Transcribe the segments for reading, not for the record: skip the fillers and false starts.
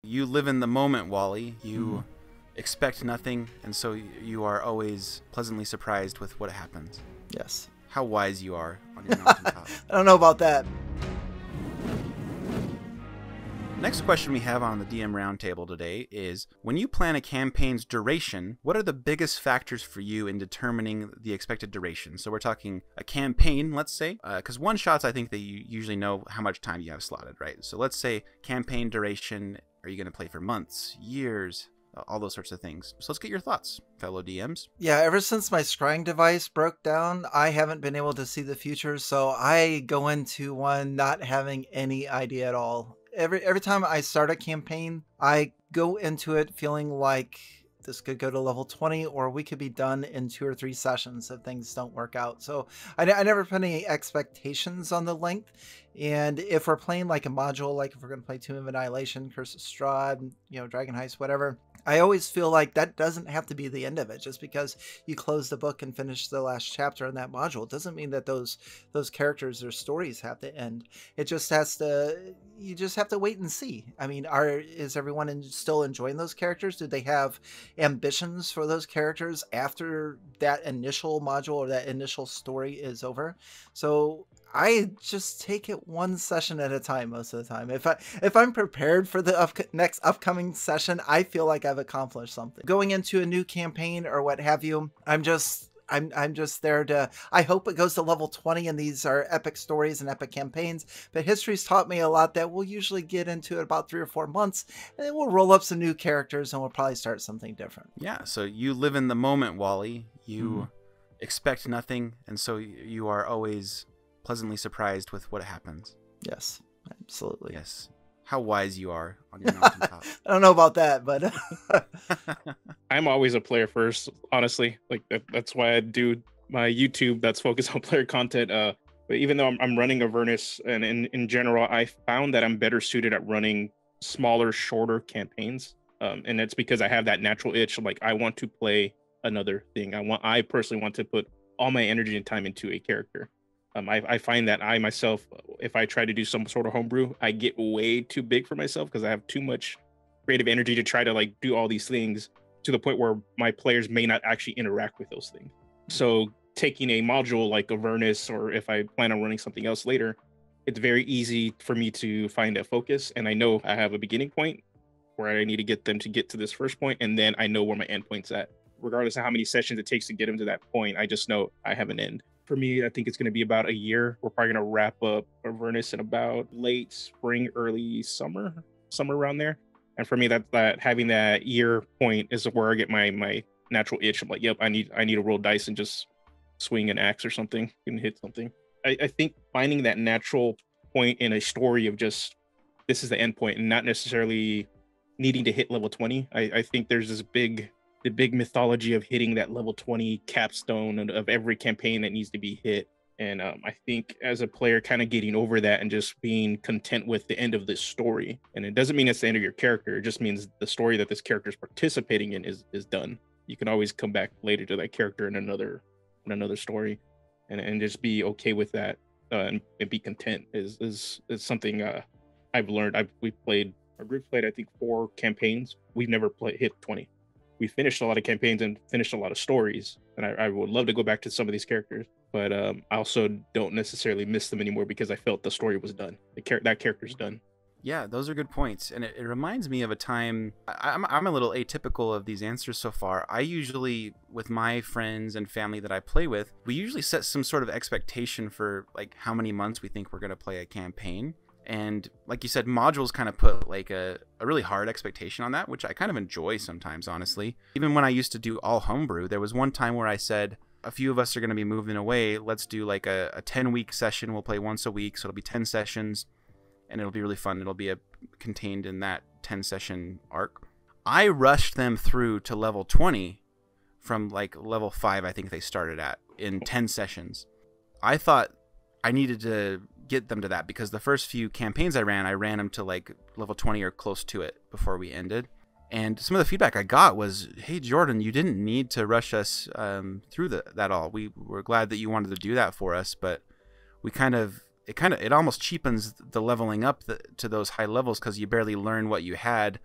You live in the moment, Wally. You expect nothing, and so you are always pleasantly surprised with what happens. Yes. How wise you are on your mountaintop. I don't know about that. Next question we have on the DM Roundtable today is, when you plan a campaign's duration, what are the biggest factors for you in determining the expected duration? So we're talking a campaign, let's say, because one-shots, I think that you usually know how much time you have slotted, right? So let's say campaign duration, are you going to play for months, years, all those sorts of things. So let's get your thoughts, fellow DMs. Yeah, ever since my scrying device broke down, I haven't been able to see the future, so I go into one not having any idea at all. Every time I start a campaign, I go into it feeling like this could go to level 20, or we could be done in 2 or 3 sessions if things don't work out. So I never put any expectations on the length. And if we're playing like a module, like if we're going to play Tomb of Annihilation, Curse of Strahd, Dragon Heist, whatever, I always feel like that doesn't have to be the end of it. Just because you close the book and finish the last chapter in that module doesn't mean that those characters or stories have to end. It just has to, you just have to wait and see. I mean, is everyone still enjoying those characters? Do they have ambitions for those characters after that initial module or that initial story is over? So I just take it one session at a time most of the time. If I'm prepared for the next upcoming session, I feel like I've accomplished something. Going into a new campaign or what have you, I'm just there to, I hope it goes to level 20 and these are epic stories and epic campaigns, but history's taught me a lot that we'll usually get into it about 3 or 4 months, and then we'll roll up some new characters and we'll probably start something different. Yeah, so you live in the moment, Wally. You expect nothing, and so you are always pleasantly surprised with what happens. Yes, absolutely. Yes. How wise you are on your mountaintop. I don't know about that, but I'm always a player first, honestly. Like that's why I do my YouTube that's focused on player content. But even though I'm running Avernus, and in general, I found that I'm better suited at running smaller, shorter campaigns. And it's because I have that natural itch. Like, I want to play another thing. I personally want to put all my energy and time into a character. I find that I myself, if I try to do some sort of homebrew, I get way too big for myself because I have too much creative energy to try to like do all these things to the point where my players may not actually interact with those things. So taking a module like Avernus, or if I plan on running something else later, it's very easy for me to find a focus. And I know I have a beginning point where I need to get them to get to this first point, and then I know where my endpoint's at. Regardless of how many sessions it takes to get them to that point, I just know I have an end. For me, I think it's going to be about a year. We're probably going to wrap up Avernus in about late spring, early summer, somewhere around there. And for me, that having that year point is where I get my natural itch. I'm like, yep, I need to roll dice and just swing an axe or something and hit something. I think finding that natural point in a story of just, this is the end point, and not necessarily needing to hit level 20. I think there's this the big mythology of hitting that level 20 capstone of every campaign that needs to be hit. And I think as a player, kind of getting over that and just being content with the end of this story. And it doesn't mean it's the end of your character. It just means the story that this character is participating in is done. You can always come back later to that character in another story, and just be okay with that, and be content is something I've learned. Our group played, I think, 4 campaigns. We've never hit 20. We finished a lot of campaigns and finished a lot of stories, and I would love to go back to some of these characters, but I also don't necessarily miss them anymore because I felt the story was done. That character's done. Yeah, those are good points, and it reminds me of a time. I'm a little atypical of these answers so far. I usually, with my friends and family that I play with, we usually set some sort of expectation for like how many months we think we're going to play a campaign. And like you said, modules kind of put like a really hard expectation on that, which I kind of enjoy sometimes, honestly. Even when I used to do all homebrew, there was one time where I said, a few of us are going to be moving away. Let's do like a 10-week session. We'll play once a week. So it'll be 10 sessions, and it'll be really fun. It'll be contained in that 10-session arc. I rushed them through to level 20 from like level 5, I think they started at, in 10 sessions. I thought I needed to get them to that because the first few campaigns I ran them to like level 20 or close to it before we ended. And some of the feedback I got was, hey, Jordan, you didn't need to rush us through that all. We were glad that you wanted to do that for us, but it almost cheapens the leveling up to those high levels because you barely learn what you had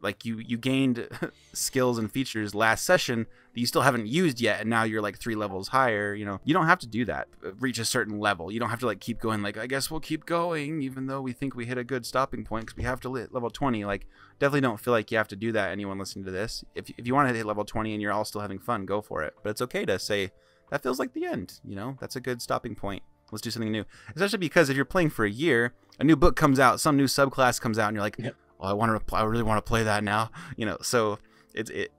like you gained skills and features last session that you still haven't used yet, and now you're like 3 levels higher. You know, you don't have to do that. Reach a certain level. You don't have to like keep going. Like, I guess we'll keep going even though we think we hit a good stopping point because we have to hit level 20. Like, definitely don't feel like you have to do that. Anyone listening to this, if you want to hit level 20 and you're all still having fun, go for it. But it's okay to say that feels like the end. You know, that's a good stopping point. Let's do something new. Especially because if you're playing for a year, a new book comes out, some new subclass comes out, and you're like, Yep. Oh, I really want to play that now. You know, so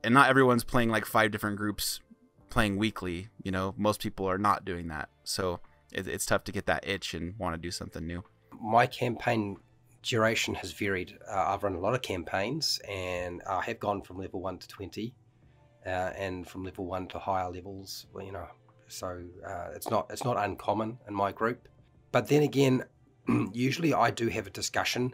and not everyone's playing like 5 different groups playing weekly. You know, most people are not doing that. So it's tough to get that itch and want to do something new. My campaign duration has varied. I've run a lot of campaigns, and I have gone from level 1 to 20, and from level 1 to higher levels. You know, so it's not uncommon in my group. But then again, usually I do have a discussion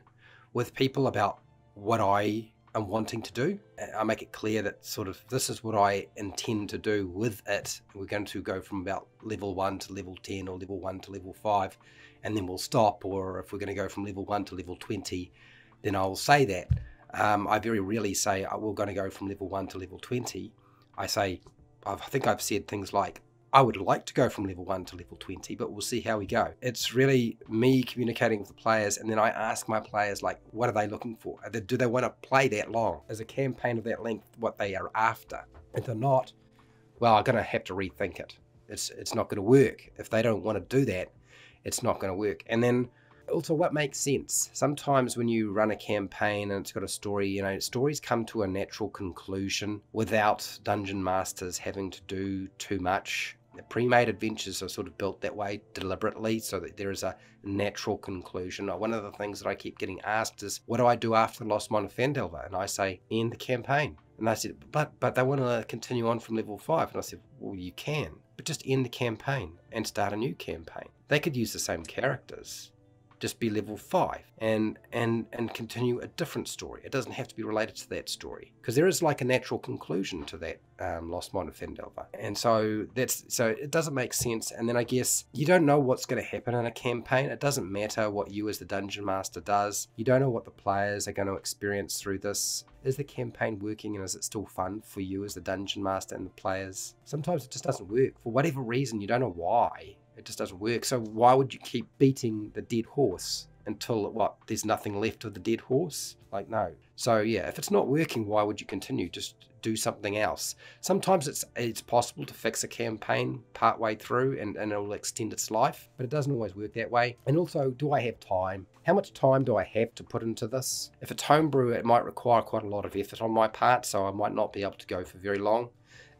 with people about what I am wanting to do. I make it clear that sort of this is what I intend to do with it. We're going to go from about level 1 to level 10 or level 1 to level 5, and then we'll stop. Or if we're going to go from level 1 to level 20, then I'll say that. I very rarely say we're going to go from level 1 to level 20. I say, I think I've said things like, I would like to go from level 1 to level 20, but we'll see how we go. It's really me communicating with the players, and then I ask my players, like, what are they looking for? Do they want to play that long? Is a campaign of that length what they are after? If they're not, well, I'm going to have to rethink it. It's not going to work. If they don't want to do that, it's not going to work. And then also what makes sense. Sometimes when you run a campaign and it's got a story, you know, stories come to a natural conclusion without dungeon masters having to do too much. The pre-made adventures are sort of built that way deliberately so that there is a natural conclusion. One of the things that I keep getting asked is, what do I do after Lost Mine of Phandelver? And I say, end the campaign. And they said, but they want to continue on from level 5. And I said, well, you can, but just end the campaign and start a new campaign. They could use the same characters, just be level 5 and continue a different story. It doesn't have to be related to that story, because there is like a natural conclusion to that Lost Mine of Phandelver. And so it doesn't make sense. And then I guess you don't know what's going to happen in a campaign. It doesn't matter what you as the dungeon master does. You don't know what the players are going to experience through this. Is the campaign working, and is it still fun for you as the dungeon master and the players? Sometimes it just doesn't work for whatever reason. You don't know why. It just doesn't work. So why would you keep beating the dead horse until there's nothing left of the dead horse? Like, no. So yeah, if it's not working, why would you continue? Just do something else. Sometimes it's possible to fix a campaign partway through and it'll extend its life, but it doesn't always work that way. And also, do I have time? How much time do I have to put into this? If it's homebrew, it might require quite a lot of effort on my part, so I might not be able to go for very long.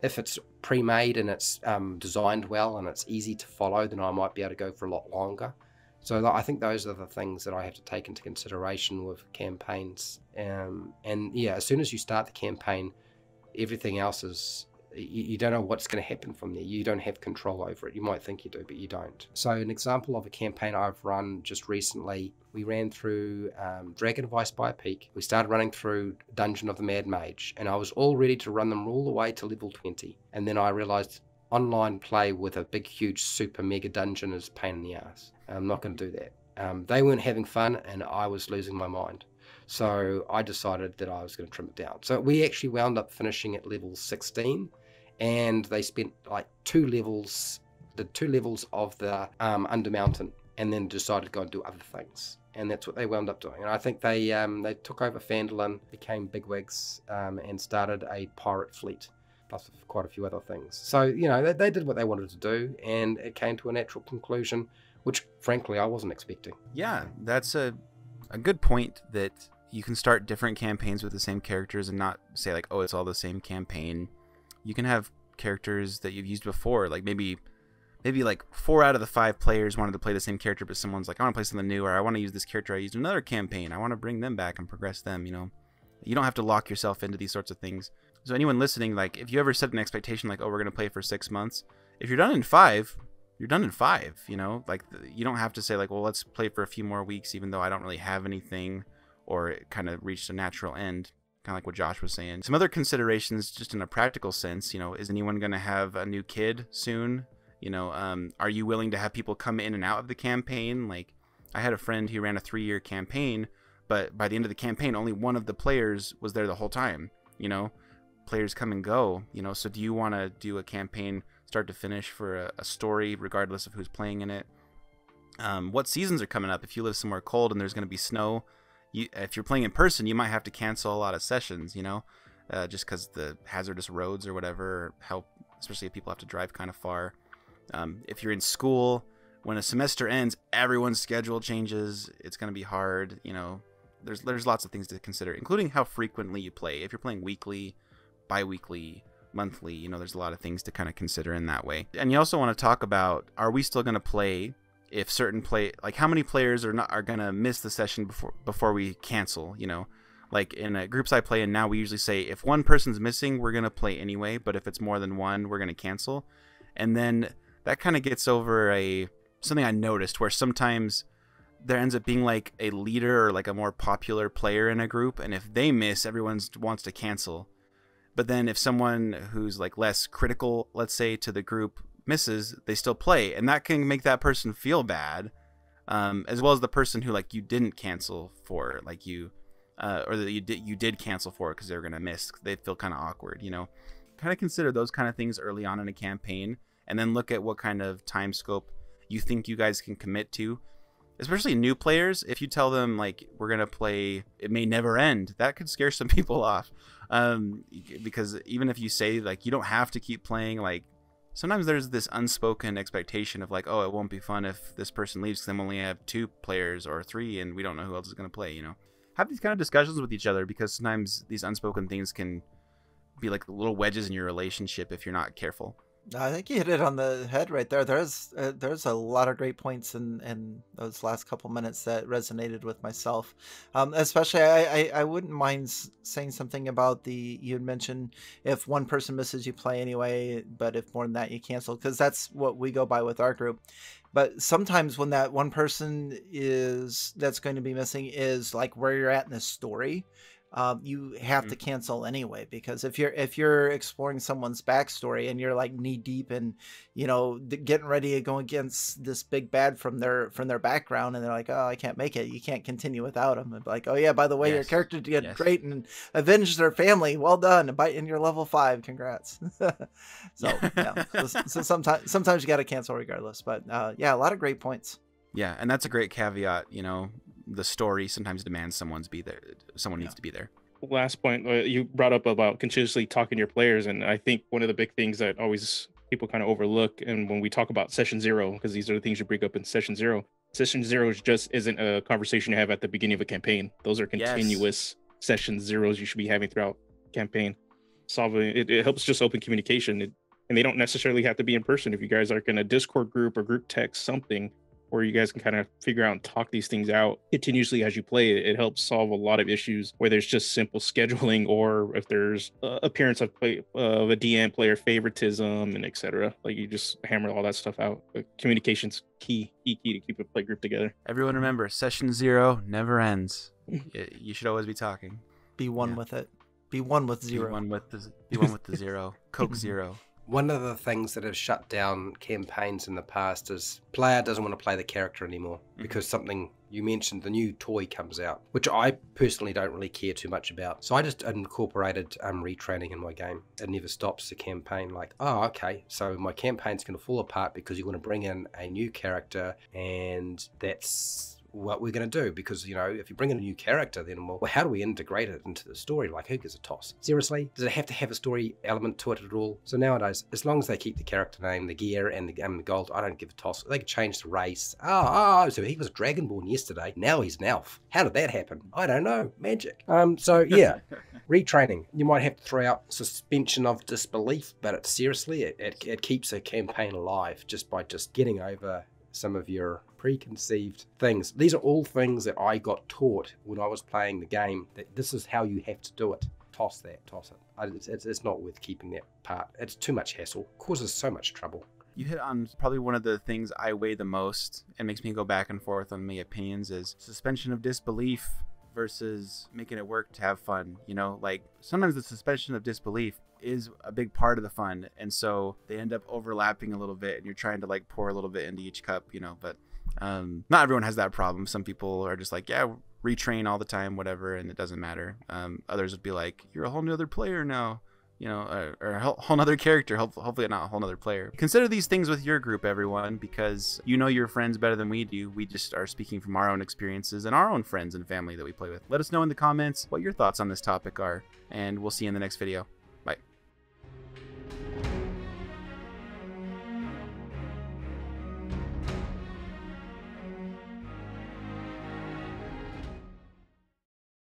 If it's pre-made and it's designed well and it's easy to follow, then I might be able to go for a lot longer. So I think those are the things that I have to take into consideration with campaigns. And yeah, as soon as you start the campaign, everything else is, you don't know what's going to happen from there. You don't have control over it. You might think you do, but you don't. So an example of a campaign I've run just recently, we ran through Dragon of Ice by a Peak. We started running through Dungeon of the Mad Mage, and I was all ready to run them all the way to level 20. And then I realized online play with a big, huge, super mega dungeon is a pain in the ass. I'm not going to do that. They weren't having fun, and I was losing my mind. So I decided that I was going to trim it down. So we actually wound up finishing at level 16, and they spent like 2 levels, the 2 levels of the Undermountain, and then decided to go and do other things. And that's what they wound up doing. And I think they took over Phandalin, became bigwigs, and started a pirate fleet, plus quite a few other things. So, you know, they did what they wanted to do, and it came to a natural conclusion, which frankly I wasn't expecting. Yeah, that's a good point, that you can start different campaigns with the same characters and not say like, oh, it's all the same campaign. You can have characters that you've used before, like maybe like 4 out of the 5 players wanted to play the same character, but someone's like, I want to play something new, or I want to use this character I used in another campaign. I want to bring them back and progress them, you know. You don't have to lock yourself into these sorts of things. So anyone listening, like, if you ever set an expectation like, oh, we're going to play for 6 months, if you're done in 5, you're done in 5, you know. Like, you don't have to say like, well, let's play for a few more weeks, even though I don't really have anything, or it kind of reached a natural end, kind of like what Josh was saying. Some other considerations, just in a practical sense, you know, is anyone going to have a new kid soon? You know, are you willing to have people come in and out of the campaign? Like, I had a friend who ran a 3-year campaign, but by the end of the campaign, only one of the players was there the whole time. You know, players come and go. You know, so do you want to do a campaign start to finish for a story, regardless of who's playing in it? What seasons are coming up? If you live somewhere cold and there's going to be snow, if you're playing in person, you might have to cancel a lot of sessions. You know, just because the hazardous roads or whatever help, especially if people have to drive kind of far. If you're in school, when a semester ends, everyone's schedule changes. It's going to be hard. You know, there's lots of things to consider, including how frequently you play. If you're playing weekly, bi-weekly, monthly, you know, there's a lot of things to kind of consider in that way. And you also want to talk about, are we still going to play if certain like how many players are going to miss the session before we cancel, you know? Like in groups I play in now, we usually say if one person's missing, we're going to play anyway, but if it's more than one, we're going to cancel. And then that kind of gets over something I noticed where sometimes there ends up being like a leader or like a more popular player in a group, and if they miss, everyone wants to cancel. But then if someone who's like less critical, let's say, to the group misses, they still play, and that can make that person feel bad, as well as the person who like you didn't cancel for, like you or that you did cancel for because they were gonna miss. They feel kind of awkward, you know. Kind of consider those kind of things early on in a campaign, and then look at what kind of time scope you think you guys can commit to. Especially new players, if you tell them like we're gonna play, it may never end, that could scare some people off, because even if you say like you don't have to keep playing, like sometimes there's this unspoken expectation of like, oh, it won't be fun if this person leaves because then we only have 2 players or 3 and we don't know who else is gonna play, you know. Have these kind of discussions with each other, because sometimes these unspoken things can be like little wedges in your relationship if you're not careful. I think you hit it on the head right there. There's a lot of great points in those last couple minutes that resonated with myself. Especially, I wouldn't mind saying something about you had mentioned if one person misses, you play anyway, but if more than that, you cancel, because that's what we go by with our group. But sometimes when that one person that's going to be missing is like where you're at in the story, you have to cancel anyway, because if you're exploring someone's backstory and you're like knee deep in, you know, getting ready to go against this big bad from their background, and they're like, oh, I can't make it, you can't continue without them, and like, oh yeah, by the way, your character did great and avenged their family, well done, and you're level 5, congrats. So yeah, so sometimes you got to cancel regardless, but yeah, a lot of great points. Yeah, and that's a great caveat, you know. The story sometimes demands someone needs to be there. Last point, you brought up about continuously talking to your players, and I think one of the big things that always people kind of overlook, and when we talk about session 0, because these are the things you bring up in session 0 just isn't a conversation you have at the beginning of a campaign. Those are continuous session 0s you should be having throughout campaign. Solving it helps just open communication, and they don't necessarily have to be in person. If you guys are in a Discord group or group text, something where you guys can kind of figure out and talk these things out continuously as you play, it helps solve a lot of issues where there's just simple scheduling, or if there's appearance of a DM player favoritism and etc. Like you just hammer all that stuff out. Communication's key to keep a play group together. Everyone remember, session 0 never ends. You should always be talking. Be one with it. Be one with 0. Be one with the 0. Coke 0. One of the things that has shut down campaigns in the past is player doesn't want to play the character anymore because something you mentioned, the new toy comes out, which I personally don't really care too much about. So I just incorporated retraining in my game. It never stops the campaign. Like, oh, okay, so my campaign's going to fall apart because you're going to bring in a new character, and that's what we're going to do, because, you know, if you bring in a new character, then well, how do we integrate it into the story? Like, who gives a toss? Seriously, does it have to have a story element to it at all? So nowadays, as long as they keep the character name, the gear, and the gold, I don't give a toss. They can change the race. So he was Dragonborn yesterday, now he's an elf. How did that happen? I don't know, magic. So yeah, retraining. You might have to throw out suspension of disbelief, but seriously, it keeps a campaign alive just by getting over some of your preconceived things. These are all things that I got taught when I was playing the game, that this is how you have to do it. Toss it. It's not worth keeping that part. It's too much hassle, causes so much trouble. You hit on probably one of the things I weigh the most and makes me go back and forth on my opinions is suspension of disbelief versus making it work to have fun. You know, like sometimes the suspension of disbelief is a big part of the fun, and so they end up overlapping a little bit, and you're trying to like pour a little bit into each cup, you know. But not everyone has that problem. Some people are just like, yeah, retrain all the time, whatever, and it doesn't matter. Others would be like, you're a whole new other player now, you know, or a whole nother character, hopefully not a whole nother player. Consider these things with your group, everyone, because you know your friends better than we do. We just are speaking from our own experiences and our own friends and family that we play with. Let us know in the comments what your thoughts on this topic are, and we'll see you in the next video.